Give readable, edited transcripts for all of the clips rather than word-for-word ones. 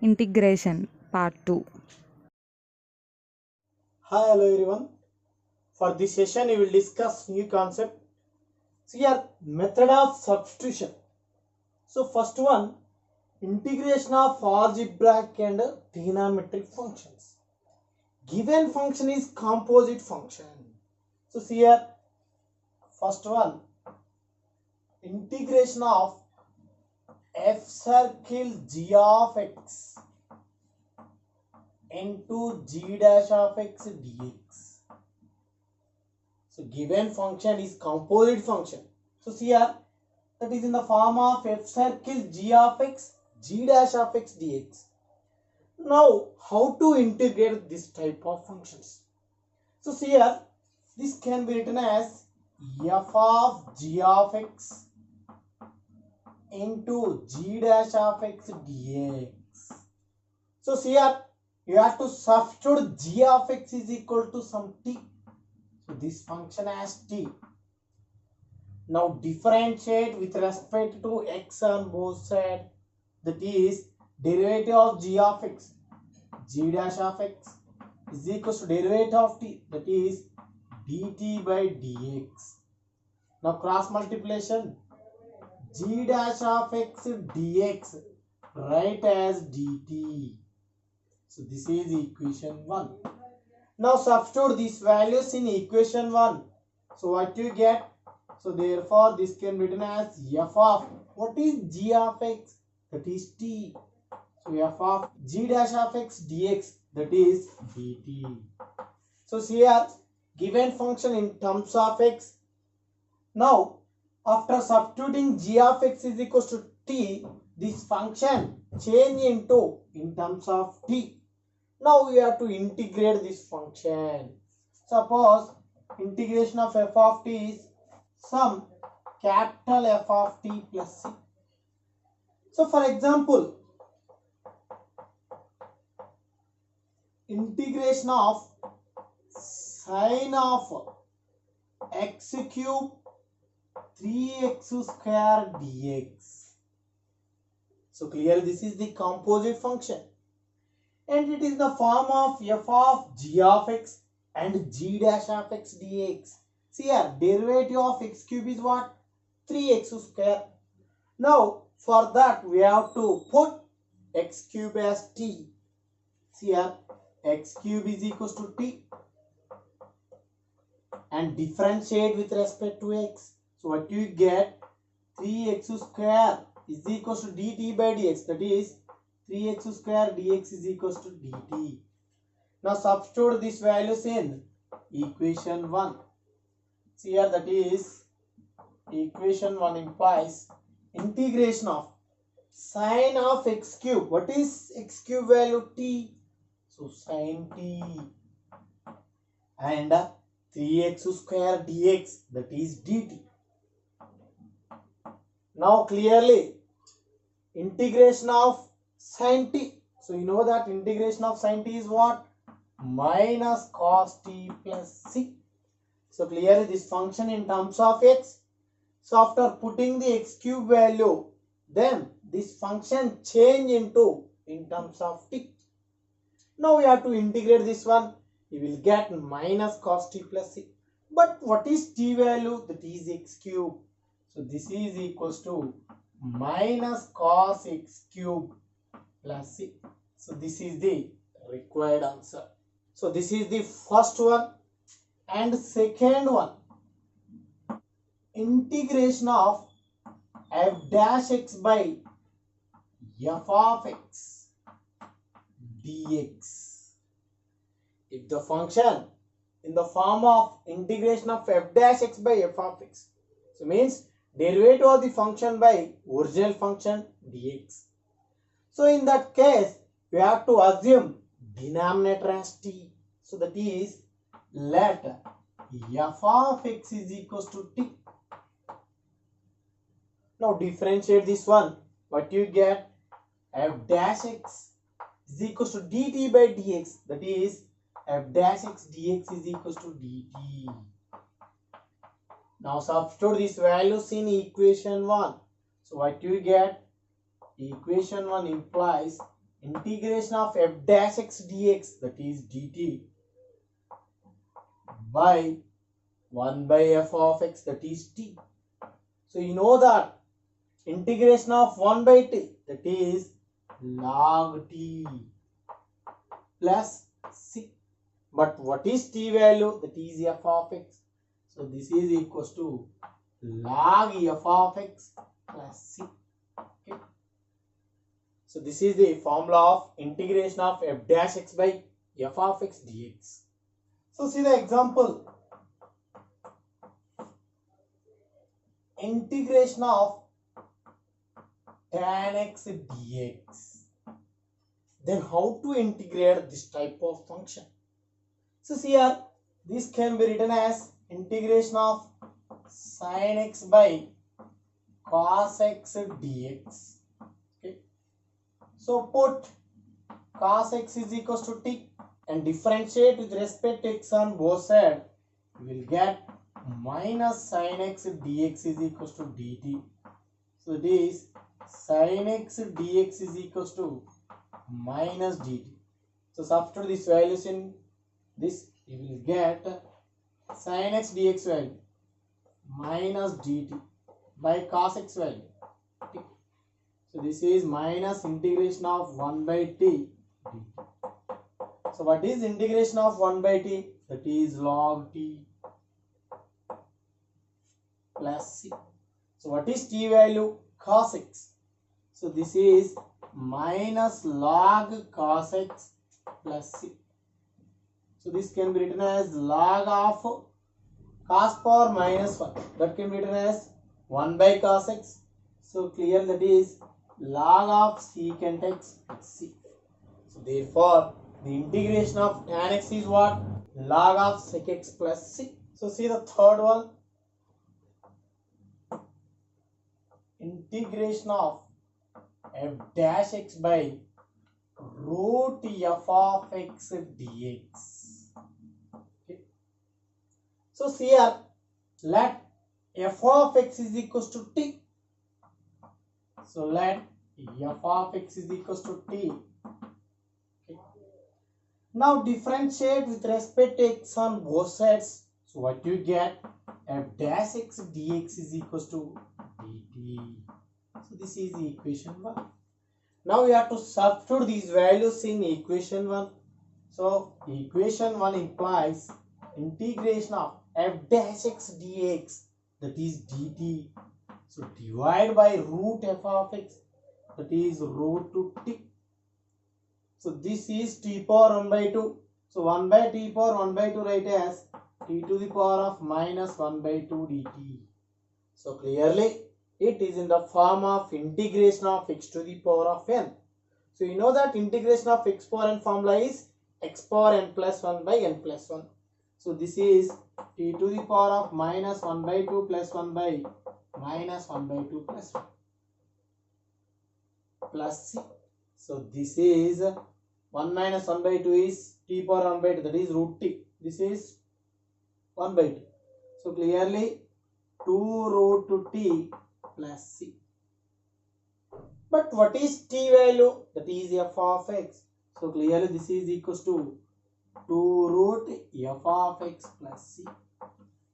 Integration Part 2. Hi, hello everyone. For this session, we will discuss new concept. So here, method of substitution. So first one, integration of algebraic and trigonometric functions. Given function is composite function. So see here, first one, integration of f circle g of x into g dash of x dx. So given function is composite function. So see here, that is in the form of f circle g of x, g dash of x dx. Now, how to integrate this type of functions? So see here, this can be written as f of g of x into g dash of x dx. So see here, you have to substitute g of x is equal to some t. So this function as t. Now differentiate with respect to x on both sides. That is derivative of g of x, g dash of x is equal to derivative of t, that is dt by dx. Now cross multiplication, g dash of x dx write as dt. So this is equation 1. Now substitute these values in equation 1. So what you get? So therefore this can be written as f of, what is g of x? That is t. So f of g dash of x dx, that is dt. So here given function in terms of x. Now after substituting g of x is equal to t, this function change into in terms of t. Now we have to integrate this function. Suppose integration of f of t is some capital F of t plus c. So for example, integration of sine of x cube 3x square dx. So clearly this is the composite function and it is the form of f of g of x and g dash of x dx. See here, derivative of x cube is what? 3x square. Now for that we have to put x cube as t. See here, x cube is equal to t and differentiate with respect to x. So what you get? 3x square is equal to dt by dx, that is 3x square dx is equal to dt. Now substitute these values in equation 1. See here, that is equation 1 implies integration of sine of x cube. What is x cube value? T. So sine t and 3x square dx, that is dt. Now clearly integration of sine t. So you know that integration of sine t is what? Minus cos t plus c. So clearly this function in terms of x. So after putting the x cube value, then this function change into in terms of t. Now we have to integrate this one. You will get minus cos t plus c. But what is t value? That is x cube. So this is equals to minus cos x cube plus c. So this is the required answer. So this is the first one. And second one, integration of f dash x by f of x dx. If the function in the form of integration of f dash x by f of x, so means derivative of the function by original function dx. So in that case, we have to assume denominator as t. So that is, let f of x is equals to t. Now differentiate this one. What you get? F dash x is equals to dt by dx. That is, f dash x dx is equals to dt. Now substitute these values in equation 1. So what you get? Equation 1 implies integration of f dash x dx, that is dt, by 1 by f of x, that is t. So you know that integration of 1 by t, that is log t plus c. But what is t value? That is f of x. So this is equals to log f of x plus c. Okay. So this is the formula of integration of f dash x by f of x dx. So see the example. Integration of tan x dx. Then how to integrate this type of function? So here this can be written as integration of sin x by cos x dx. Okay. So put cos x is equals to t and differentiate with respect to x on both sides. You will get minus sin x dx is equals to dt. So this sin x dx is equals to minus dt. So substitute these values in this, you will get sin x dx value minus dt by cos x value. Okay. So this is minus integration of 1 by t dt. So what is integration of 1 by t? That is log t plus c. So what is t value? Cos x. So this is minus log cos x plus c. So this can be written as log of cos power minus 1. That can be written as 1 by cos x. So clear, that is log of secant x plus c. So therefore the integration of tan x is what? Log of sec x plus c. So see the third one. Integration of f dash x by root f of x dx. Okay. So see here, let f of x is equals to t. So let f of x is equals to t. Okay. Now differentiate with respect to x on both sides. So what you get? F dash x dx is equals to dt. So this is equation 1. Now we have to substitute these values in equation 1. So equation 1 implies integration of f dash x dx, that is dt. So divide by root f of x, that is root to t. So this is t power 1 by 2. So 1 by t power 1 by 2 write as t to the power of minus 1 by 2 dt. So clearly it is in the form of integration of x to the power of n. So you know that integration of x power n formula is x power n plus 1 by n plus 1. So this is t to the power of minus 1 by 2 plus 1 by minus 1 by 2 plus 1 plus c. So this is 1 minus 1 by 2 is t power 1 by 2, that is root t. This is 1 by 2. So clearly 2 root to t plus c. But what is t value? That is f of x. So clearly this is equals to 2 root f of x plus c.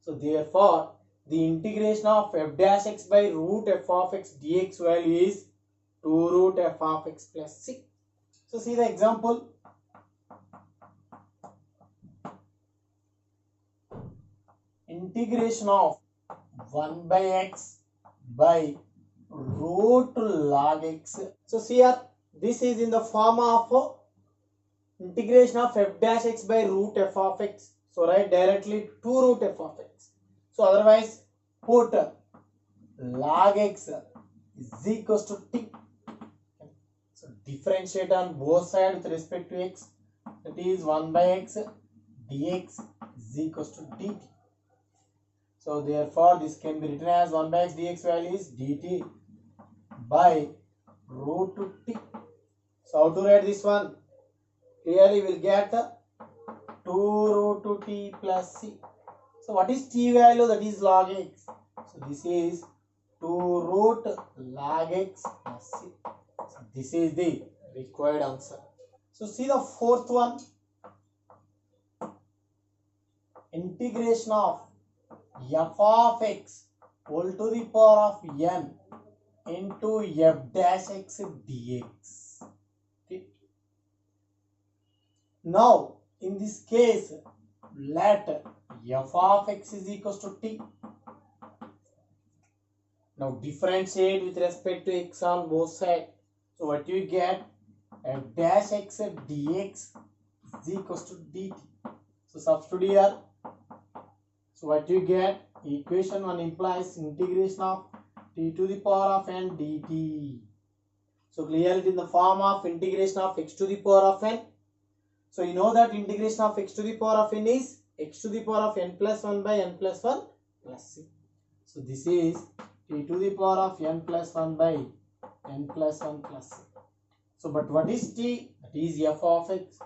So therefore the integration of f dash x by root f of x dx value is 2 root f of x plus c. So see the example. Integration of 1 by x by root log x. So see here, this is in the form of integration of f dash x by root f of x. So write directly 2 root f of x. So otherwise put log x is equals to t. So differentiate on both sides with respect to x. That is 1 by x dx is equals to dt. So therefore this can be written as 1 by x dx value is dt by root to t. So how to write this one? Clearly we will get 2 root to t plus c. So what is t value? That is log x. So this is 2 root log x plus c. So this is the required answer. So see the fourth one. Integration of f of x whole to the power of n into f dash x dx. Okay. Now in this case, let f of x is equals to t. Now differentiate with respect to x on both sides. So what you get? F dash x dx is equals to dt. So substitute here. So what you get? Equation 1 implies integration of t to the power of n dt. So clearly in the form of integration of x to the power of n. So you know that integration of x to the power of n is x to the power of n plus 1 by n plus 1 plus c. So this is t to the power of n plus 1 by n plus 1 plus c. So but what is t? That is f of x.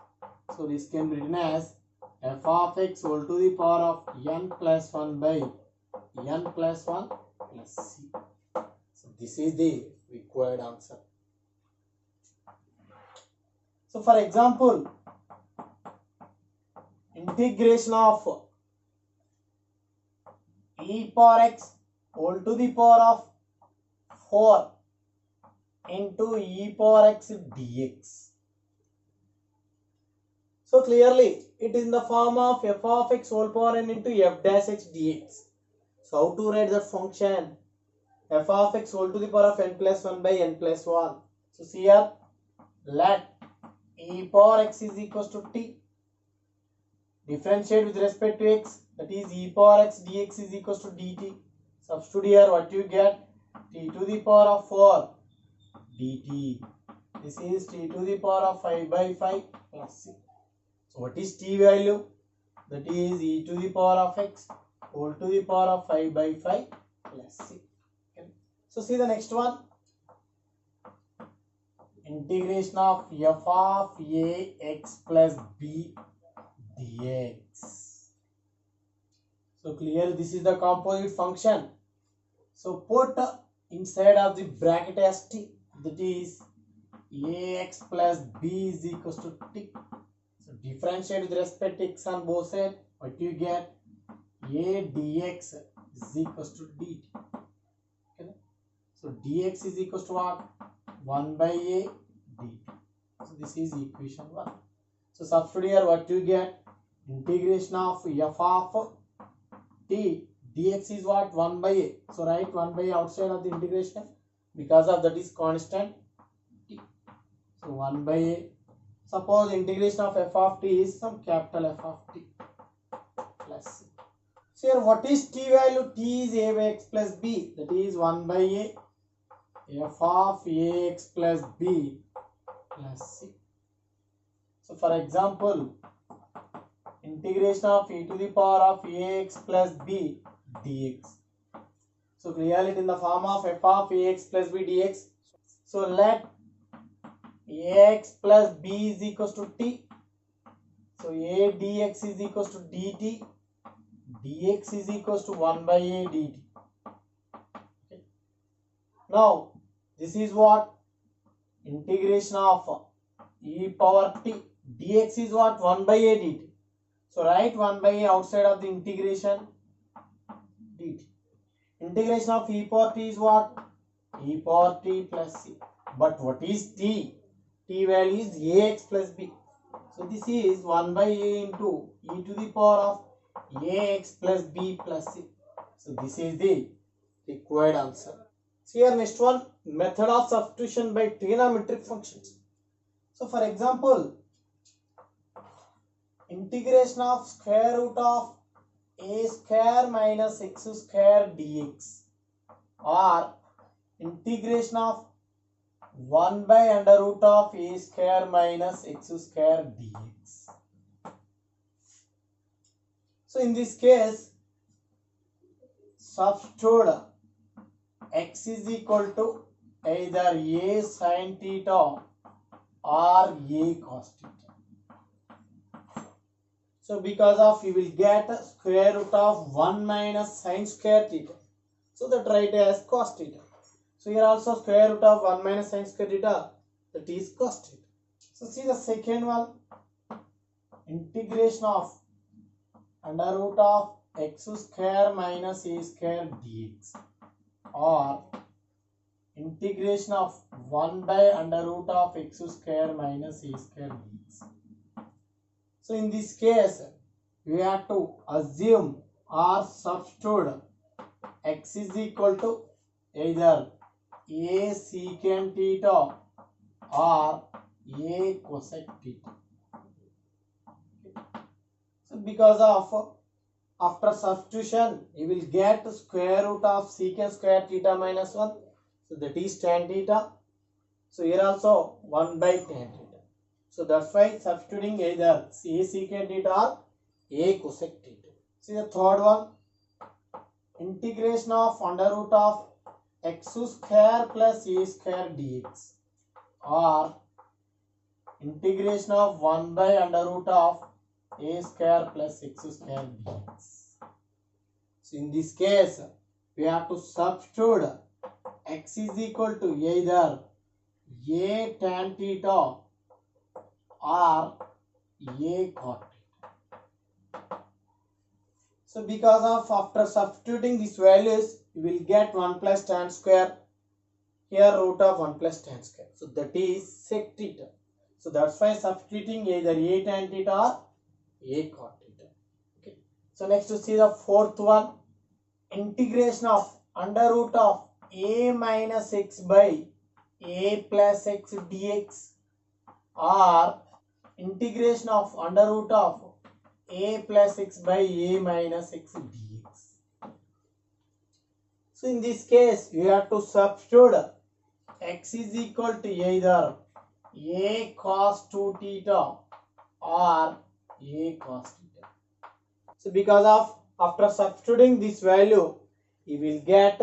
So this can be written as f of x whole to the power of n plus 1 by n plus 1 plus c. So this is the required answer. So for example, integration of e power x whole to the power of 4 into e power x dx. So clearly it is in the form of f of x whole power n into f dash x dx. So how to write that function? F of x whole to the power of n plus 1 by n plus 1. So see here, let e power x is equals to t. Differentiate with respect to x, that is e power x dx is equals to dt. Substitute here, what you get? T to the power of 4 dt. This is t to the power of 5 by 5 plus c. So what is t value? That is e to the power of x whole to the power of 5 by 5 plus c. Okay. So see the next one. Integration of f of a x plus b dx. So clear, this is the composite function. So put inside of the bracket as t, that is ax plus b is equals to t. So differentiate with respect to x on both sides. What you get? A dx is equals to dt. Okay. So dx is equals to what? 1 by a dt. So this is equation 1. So substitute here, what you get? Integration of f of t dx is what? 1 by a. So write 1 by a outside of the integration because of that is constant t. So 1 by a. Suppose integration of f of t is some capital F of t plus c. So here what is t value? T is a by x plus b, that is 1 by a f of ax plus b plus c. So for example, integration of e to the power of ax plus b dx. So clearly it in the form of f of ax plus b dx. So let ax plus b is equals to t. So a dx is equals to dt. Dx is equals to 1 by a dt. Okay. Now this is what? Integration of e power t dx is what? 1 by a dt. So write 1 by a outside of the integration dt. Integration of e power t is what? E power t plus c. But what is t? T value is ax plus b. So this is 1 by a into e to the power of ax plus b plus c. So this is the required answer. So here next one, method of substitution by trigonometric functions. So for example, integration of square root of a square minus x square dx, or integration of 1 by under root of a square minus x square dx. So in this case, substitute x is equal to either a sin theta or a cos theta. So because of you will get square root of 1 minus sin square theta. So that write as cos theta. So here also square root of 1 minus sin square theta, that is cos theta. So see the second one, integration of under root of x square minus a square dx, or integration of 1 by under root of x square minus a square dx. So in this case, we have to assume or substitute x is equal to either a secant theta or a cosec theta. So because of after substitution, you will get square root of secant square theta minus 1. So that is tan theta. So here also 1 by tan theta. So that's why substituting either a secant theta or a cosec theta. See the third one, integration of under root of x square plus a square dx, or integration of 1 by under root of a square plus x square dx. So in this case, we have to substitute x is equal to either a tan theta or a cot theta. So because of after substituting these values, you will get 1 plus tan square, here root of 1 plus tan square. So that is sec theta. So that's why substituting either a tan theta or a cot theta. Okay. So next to see the fourth one, integration of under root of a minus x by a plus x dx, or integration of under root of a plus x by a minus x dx. So in this case, you have to substitute x is equal to either a cos 2 theta or a cos theta. So because of after substituting this value, you will get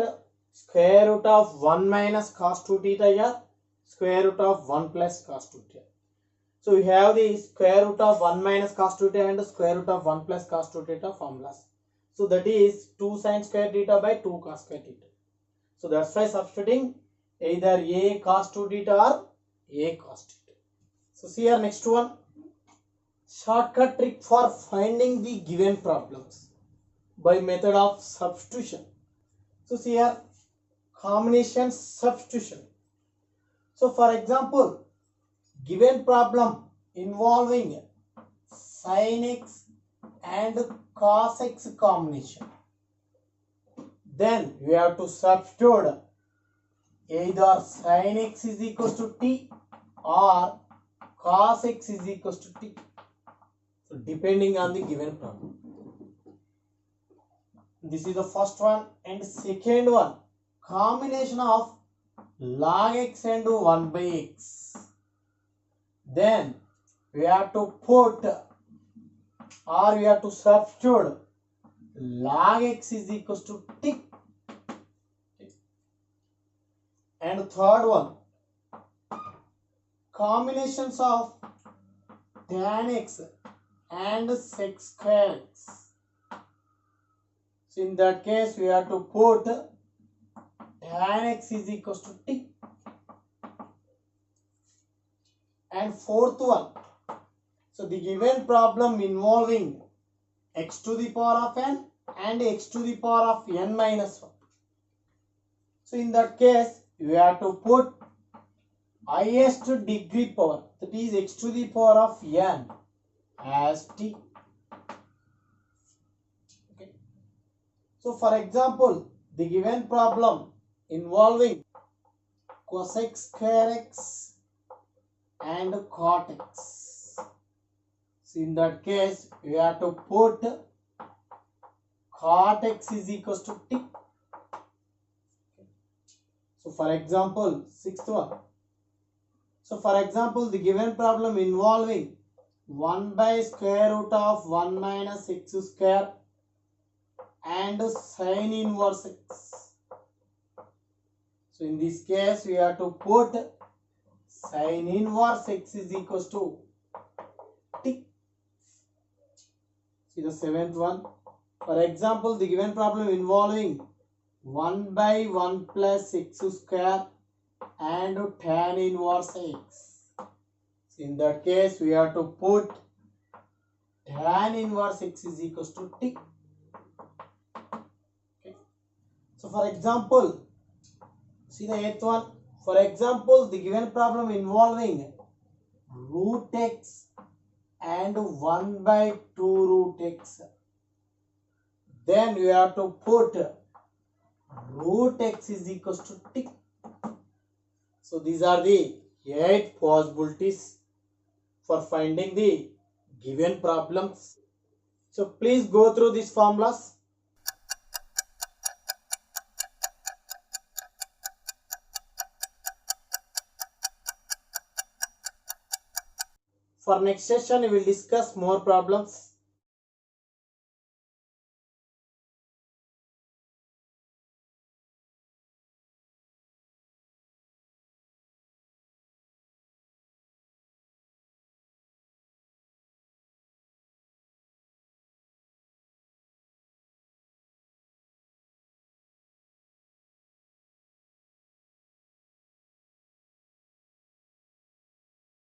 square root of 1 minus cos 2 theta here, square root of 1 plus cos 2 theta. So we have the square root of 1 minus cos 2 theta and square root of 1 plus cos 2 theta formulas. So that is 2 sin square theta by 2 cos square theta. So that's why substituting either a cos 2 theta or a cos theta. So see here next one, shortcut trick for finding the given problems by method of substitution. So see here, combination substitution. So for example, given problem involving sin x and cos x combination, then we have to substitute either sin x is equals to t or cos x is equals to t. So depending on the given problem. This is the first one, and second one, combination of log x and 1 by x. Then we have to put or we have to substitute log x is equals to t. And third one, combinations of tan x and sec square x. So in that case, we have to put tan x is equals to t. And fourth one, so the given problem involving x to the power of n and x to the power of n minus 1. So in that case, we have to put highest degree power, that is x to the power of n as t. Okay. So for example, the given problem involving cosec square x and cot x. So in that case, we have to put cot x is equals to t. So for example, sixth one. So for example, the given problem involving 1 by square root of 1 minus x square and sin inverse x. So in this case, we have to put sin inverse x is equals to t. See the seventh one. For example, the given problem involving 1 by 1 plus x square and tan inverse x. In that case, we have to put tan inverse x is equals to t. Okay. So for example, see the eighth one. For example, the given problem involving root x and 1 by 2 root x. Then you have to put root x is equals to t. So these are the 8 possibilities for finding the given problems. So please go through these formulas. For next session, we will discuss more problems.